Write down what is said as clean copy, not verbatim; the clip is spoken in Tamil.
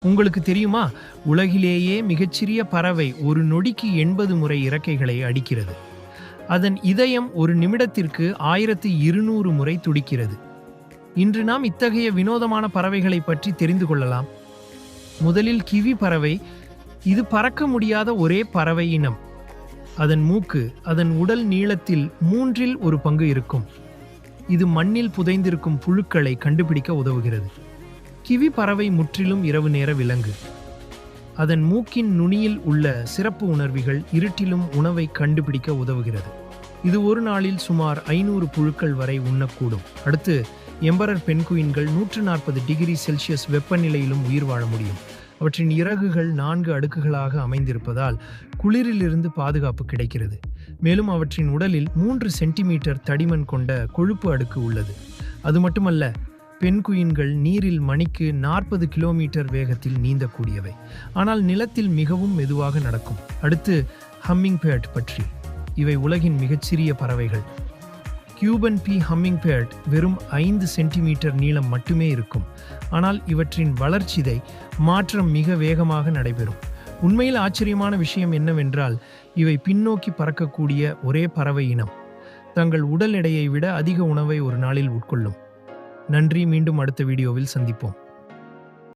உங்களுக்கு தெரியுமா, உலகிலேயே மிகச்சிறிய பறவை ஒரு நொடிக்கு 80 முறை இறக்கைகளை அடிக்கிறது. அதன் இதயம் ஒரு நிமிடத்திற்கு 1200 முறை துடிக்கிறது. இன்று நாம் இத்தகைய வினோதமான பறவைகளை பற்றி தெரிந்து கொள்ளலாம். முதலில் கிவி பறவை. இது பறக்க முடியாத ஒரே பறவை இனம். அதன் மூக்கு அதன் உடல் நீளத்தில் 1/3 பங்கு இருக்கும். இது மண்ணில் புதைந்திருக்கும் புழுக்களை கண்டுபிடிக்க உதவுகிறது. கிவி பறவை முற்றிலும் இரவு நேர விலங்கு. அதன் மூக்கின் நுனியில் உள்ள சிறப்பு உணர்விகள் இருட்டிலும் உணவை கண்டுபிடிக்க உதவுகிறது. இது ஒரு நாளில் சுமார் 500 புழுக்கள் வரை உண்ணக்கூடும். அடுத்து எம்பரர் பென்குயின்கள் 140 டிகிரி செல்சியஸ் வெப்பநிலையிலும் உயிர் வாழ முடியும். அவற்றின் இறகுகள் 4 அடுக்குகளாக அமைந்திருப்பதால் குளிரிலிருந்து பாதுகாப்பு கிடைக்கிறது. மேலும் அவற்றின் உடலில் 3 சென்டிமீட்டர் தடிமன் கொண்ட கொழுப்பு அடுக்கு உள்ளது. அது மட்டுமல்ல, பென்குயின்கள் நீரில் மணிக்கு 40 கிலோமீட்டர் வேகத்தில் நீந்தக்கூடியவை, ஆனால் நிலத்தில் மிகவும் மெதுவாக நடக்கும். அடுத்து ஹம்மிங் பேர்ட் பற்றி. இவை உலகின் மிகச்சிறிய பறவைகள். கியூபன் பி ஹம்மிங் பேர்ட் வெறும் 5 சென்டிமீட்டர் நீளம் மட்டுமே இருக்கும். ஆனால் இவற்றின் வளர்ச்சிதை மாற்றம் மிக வேகமாக நடைபெறும். உண்மையில் ஆச்சரியமான விஷயம் என்னவென்றால், இவை பின்னோக்கி பறக்கக்கூடிய ஒரே பறவை இனம். தங்கள் உடல் எடையை விட அதிக உணவை ஒரு நாளில் உட்கொள்ளும். நன்றி. மீண்டும் அடுத்த வீடியோவில் சந்திப்போம்.